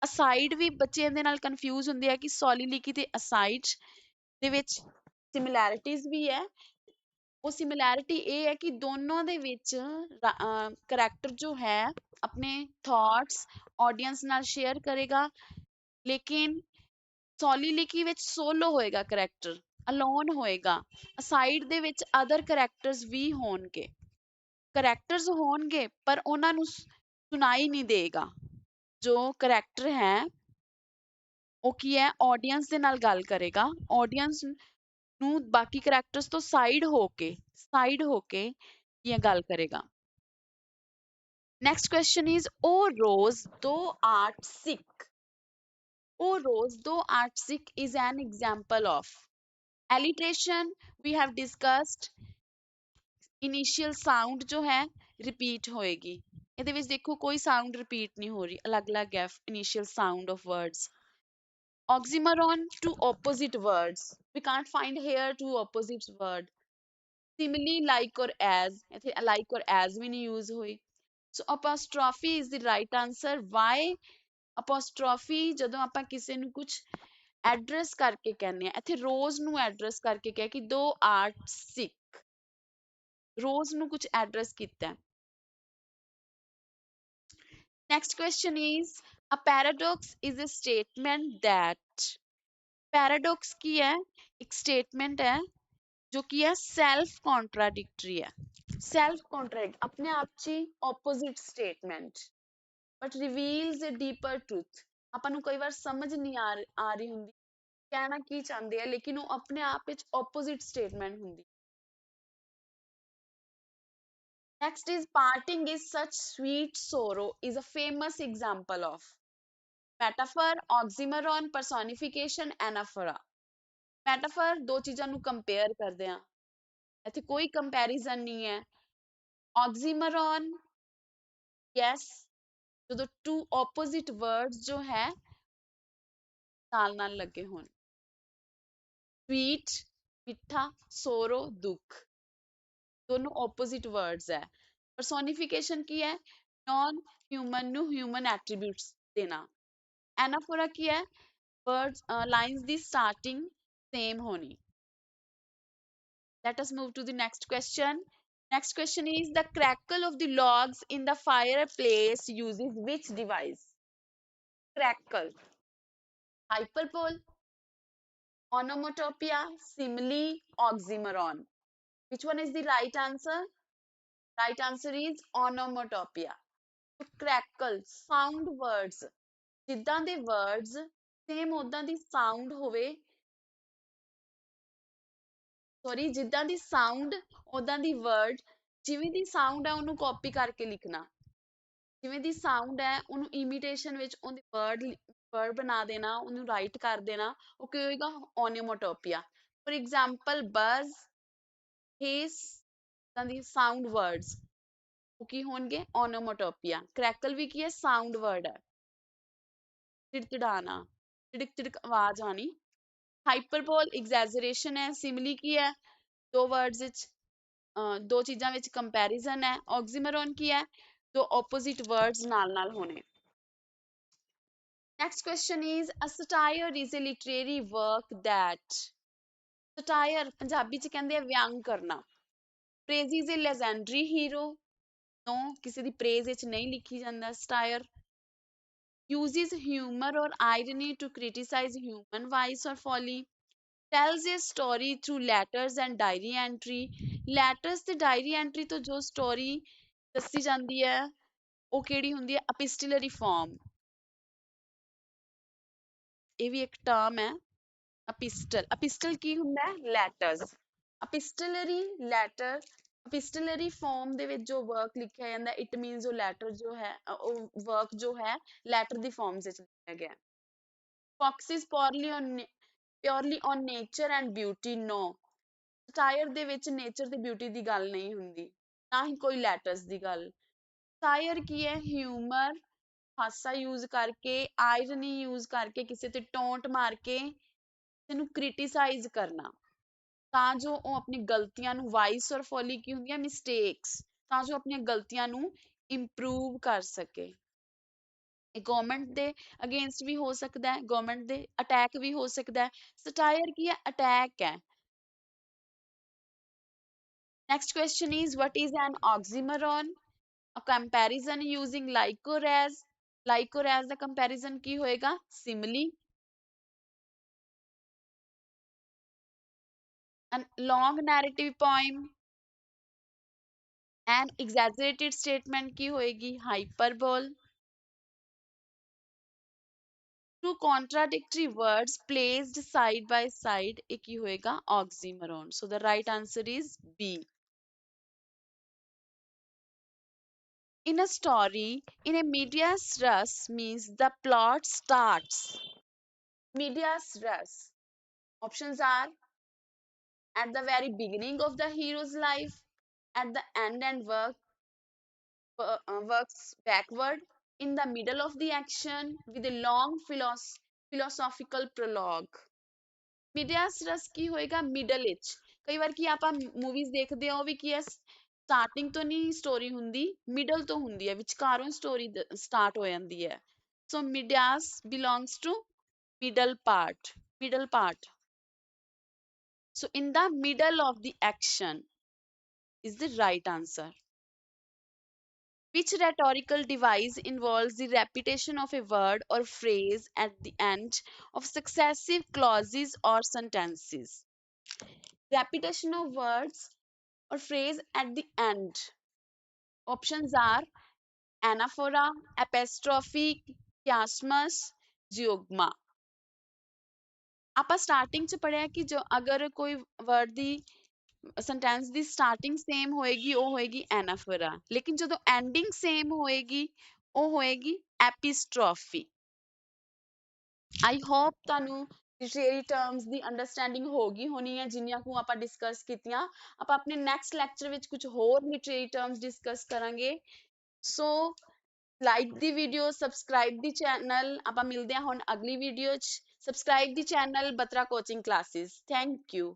ਅਸਾਈਡ ਵੀ ਬੱਚੇ ਇਹਦੇ ਨਾਲ ਕਨਫਿਊਜ਼ ਹੁੰਦੇ ਆ ਕਿ ਸੋਲੀਲਿਕੀ ਤੇ ਅਸਾਈਡ ਦੇ ਵਿੱਚ ਸਿਮਿਲੈਰਿਟੀਜ਼ ਵੀ ਹੈ. ਉਹ ਸਿਮਿਲੈਰਿਟੀ ਇਹ ਹੈ ਕਿ ਦੋਨੋਂ ਦੇ ਵਿੱਚ ਕਰੈਕਟਰ ਜੋ ਹੈ ਆਪਣੇ ਥਾਟਸ ਆਡੀਅנס ਨਾਲ ਸ਼ੇਅਰ ਕਰੇਗਾ, ਲੇਕਿਨ ਸੋਲੀਲਿਕੀ ਵਿੱਚ ਸੋਲੋ ਹੋਏਗਾ, ਕਰੈਕਟਰ ਅਲੋਨ ਹੋਏਗਾ. ਅਸਾਈਡ ਦੇ ਵਿੱਚ ਅਦਰ ਕਰੈਕਟਰਸ ਵੀ ਹੋਣਗੇ, ਕਰੈਕਟਰਸ ਹੋਣਗੇ ਪਰ ਉਹਨਾਂ ਨੂੰ ਸੁਣਾਈ ਨਹੀਂ ਦੇਗਾ. ਜੋ ਕਰੈਕਟਰ ਹੈ ਉਹ ਕੀ ਹੈ? ਆਡੀਅנס ਦੇ ਨਾਲ ਗੱਲ ਕਰੇਗਾ, ਆਡੀਅנס ਨੂੰ ਬਾਕੀ ਕਰੈਕਟਰਸ ਤੋਂ ਸਾਈਡ ਹੋ ਕੇ ਇਹ ਗੱਲ ਕਰੇਗਾ. Next question is O Rose, thou art sick. O Rose, thou art sick is an example of alliteration. We have discussed initial sound जो है repeat होएगी. ਇਹਦੇ ਵਿੱਚ ਦੇਖੋ ਕੋਈ sound repeat नहीं हो रही, अलग अलग है initial sound of words. Oxymoron, two opposite words. We can't find here two opposite word. Simile, like or as. ਇੱਥੇ like or as ਵੀ ਨਹੀਂ use ਹੋਈ. So apostrophe is the right answer. Why apostrophe? ਜਦੋਂ ਆਪਾਂ ਕਿਸੇ ਨੂੰ ਕੁਝ address ਕਰਕੇ ਕਹਿੰਦੇ ਆ, ਇੱਥੇ ਰੋਜ਼ ਨੂੰ ਐਡਰੈਸ ਕਰਕੇ ਕਿਹਾ ਕਿ ਦੋ ਆਰ ਸਿਕ, ਰੋਜ਼ ਨੂੰ ਕੁਝ ਐਡਰੈਸ ਕੀਤਾ ਹੈ। Next question is, a paradox is a statement that, paradox ਕੀ ਹੈ? ਇੱਕ statement ਹੈ ਜੋ ਕੀ ਹੈ self contradictory ਹੈ। self contradict ਆਪਣੇ ਆਪ 'ਚ ਹੀ opposite statement but reveals a deeper truth। ਆਪਾਂ ਨੂੰ ਕਈ ਵਾਰ ਸਮਝ ਨਹੀਂ ਆ ਰਹੀ ਹੁੰਦੀ ਕਹਿਣਾ ਕੀ ਚਾਹੁੰਦੇ ਆ, ਲੇਕਿਨ ਉਹ ਆਪਣੇ ਆਪ ਵਿੱਚ opposite statement ਹੁੰਦੀ। Next is, parting is such sweet sorrow is a famous example of metaphor, oxymoron, personification, anaphora। metaphor ਦੋ ਚੀਜ਼ਾਂ ਨੂੰ compare ਕਰਦੇ ਆ, ਇੱਥੇ ਕੋਈ comparison ਨਹੀਂ ਹੈ। oxymoron, yes, ਜਦੋਂ two opposite words ਜੋ ਹੈ ਨਾਲ ਨਾਲ ਲੱਗੇ ਹੋਣ। sweet ਮਿੱਠਾ, sorrow ਦੁੱਖ, ਦੋਨੋਂ opposite words ਹੈ। personification ਕੀ ਹੈ? non human ਨੂੰ human attributes ਦੇਣਾ। anaphora ਕੀ ਹੈ? words lines ਦੀ starting same ਹੋਣੀ। Let us move to the next question. Next question is, the crackle of the logs in the fireplace uses which device? Crackle, hyperbole, onomatopoeia, simile, oxymoron. Which one is the right answer? Right answer is onomatopoeia. To crackle, sound words, ਜਿੱਦਾਂ ਦੇ words same ਉਦਾਂ ਦੀ sound ਹੋਵੇ, sorry ਜਿੱਦਾਂ ਦੀ sound ਉਦਾਂ ਦੀ word, ਜਿਵੇਂ ਦੀ sound ਹੈ ਉਹਨੂੰ copy ਕਰਕੇ ਲਿਖਣਾ, ਜਿਵੇਂ ਦੀ sound ਹੈ ਉਹਨੂੰ imitation ਵਿੱਚ ਉਹਦੇ word ਬਣਾ ਦੇਣਾ, ਉਹਨੂੰ write ਕਰ ਦੇਣਾ, ਉਹ ਕੀ ਹੋਏਗਾ onomatopoeia। For example, buzz, hiss, ਇਦਾਂ ਦੀ sound words ਉਹ ਕੀ ਹੋਣਗੇ onomatopoeia। crackle ਵੀ ਕੀ ਹੈ sound word ਹੈ, ਚਿੜਚਿੜਾਣਾ, ਚਿੜਕ ਚਿੜਕ ਆਵਾਜ਼ ਆਣੀ। hyperbole exaggeration ਹੈ। simile ਕੀ ਹੈ? ਦੋ words ਵਿੱਚ ਦੋ ਚੀਜ਼ਾਂ ਵਿੱਚ comparison ਹੈ। oxymoron ਕੀ ਹੈ? ਦੋ opposite words ਨਾਲ ਨਾਲ ਹੋਣੇ। Next question is, a satire is a literary work that, satire Punjabi ਚ ਕਹਿੰਦੇ ਆ ਵਿਅੰਗ ਕਰਨਾ। praises a legendary hero, no ਕਿਸੇ ਦੀ praise ਵਿੱਚ ਨਹੀਂ ਲਿਖੀ ਜਾਂਦਾ satire। uses humor or irony to criticize human vice or folly, tells a story through letters and diary entry। letters ਤੇ diary entry ਤੋਂ ਜੋ story ਦੱਸੀ ਜਾਂਦੀ ਹੈ ਉਹ ਕਿਹੜੀ ਹੁੰਦੀ ਹੈ epistolary form। ਇਹ ਵੀ ਇੱਕ term ਹੈ epistle। epistle ਕੀ ਹੁੰਦਾ ਹੈ letters। epistolary letter, epistolary form ਦੇ ਵਿੱਚ ਜੋ work ਲਿਖਿਆ ਜਾਂਦਾ it means ਉਹ letter ਜੋ ਹੈ ਉਹ work ਜੋ ਹੈ letter ਦੀ form ਵਿੱਚ ਲਿਖਿਆ ਗਿਆ। focuses purely on nature and beauty, no satire ਦੇ ਵਿੱਚ nature ਤੇ beauty ਦੀ ਗੱਲ ਨਹੀਂ ਹੁੰਦੀ, ਨਾ ਹੀ ਕੋਈ letters ਦੀ ਗੱਲ। satire ਕੀ ਹੈ humor, ਹਾਸਾ use ਕਰਕੇ, irony use ਕਰਕੇ, ਕਿਸੇ ਤੇ ਟੋਂਟ ਮਾਰ ਕੇ ਕਿਸੇ ਨੂੰ criticize ਕਰਨਾ, ਤਾਂ ਜੋ ਉਹ ਆਪਣੀ ਗਲਤੀਆਂ ਨੂੰ, ਵਾਈਸ ਔਰ ਫੋਲੀ ਕੀ ਹੁੰਦੀਆਂ ਮਿਸਟੇਕਸ, ਤਾਂ ਜੋ ਆਪਣੀਆਂ ਗਲਤੀਆਂ ਨੂੰ improve ਕਰ ਸਕੇ। ਇਹ ਗਵਰਨਮੈਂਟ ਦੇ ਅਗੇਂਸਟ ਵੀ ਹੋ ਸਕਦਾ ਹੈ, ਗਵਰਨਮੈਂਟ ਦੇ ਅਟੈਕ ਵੀ ਹੋ ਸਕਦਾ ਹੈ। ਸਟਾਇਰ ਕੀ ਹੈ ਅਟੈਕ ਹੈ। Next question is, what is an oxymoron? A comparison using like or as, like or as the comparison ਕੀ ਹੋਏਗਾ simile। an long narrative poem, an exaggerated statement ਕੀ ਹੋਏਗੀ hyperbole। two contradictory words placed side by side ਇਹ ਕੀ ਹੋਏਗਾ oxymoron। so the right answer is B। in a story, in a medias res means the plot starts, medias res options are at the very beginning of the hero's life, at the end and works backward, in the middle of the action with a long philosophy, philosophical prologue। ਮਿਡਿਆਸ ਰਸ ਕੀ ਹੋਏਗਾ middle ਵਿੱਚ। ਕਈ ਵਾਰ ਕੀ ਆਪਾਂ movies ਦੇਖਦੇ ਆ ਉਹ ਵੀ ਕੀ ਹੈ starting ਤੋਂ ਨਹੀਂ ਸਟੋਰੀ ਹੁੰਦੀ ਮਿਡਲ ਤੋਂ ਹੁੰਦੀ ਹੈ ਵਿਚਕਾਰੋਂ ਸਟੋਰੀ ਸਟਾਰਟ ਹੋ ਜਾਂਦੀ ਹੈ। So medias belongs to middle part so in the middle of the action is the right answer. Which rhetorical device involves the repetition of a word or phrase at the end of successive clauses or sentences? Repetition of words or phrase at the end. Options are anaphora, apostrophe, chiasmus, zeugma। ਆਪਾਂ starting ਚ ਪੜਿਆ ਕਿ ਜੋ ਅਗਰ ਕੋਈ word ਦੀ sentence ਦੀ starting same ਹੋਏਗੀ ਉਹ ਹੋਏਗੀ ਐਨਾਫੋਰਾ ਲੇਕਿਨ ਜਦੋਂ ਐਂਡਿੰਗ ਸੇਮ ਹੋਏਗੀ ਉਹ ਹੋਏਗੀ ਐਪੀਸਟ੍ਰੋਫੀ। ਆਈ ਹੋਪ ਤੁਹਾਨੂੰ ਲਿਟਰੇਰੀ ਟਰਮਸ ਦੀ ਅੰਡਰਸਟੈਂਡਿੰਗ ਹੋ ਗਈ ਹੋਣੀ ਹੈ ਜਿੰਨੀਆਂ ਕੁ ਆਪਾਂ ਡਿਸਕਸ ਕੀਤੀਆਂ। ਆਪਾਂ ਆਪਣੇ ਨੈਕਸਟ ਲੈਕਚਰ ਵਿੱਚ ਕੁਝ ਹੋਰ ਲਿਟਰੇਰੀ ਟਰਮਸ ਡਿਸਕਸ ਕਰਾਂਗੇ। ਸੋ ਲਾਈਕ ਦੀ ਵੀਡੀਓ ਸਬਸਕ੍ਰਾਈਬ ਦੀ ਚੈਨਲ ਆਪਾਂ ਮਿਲਦੇ ਹਾਂ ਹੁਣ ਅਗਲੀ ਵੀਡੀਓ ਚ। Subscribe the channel Batra coaching classes. Thank you.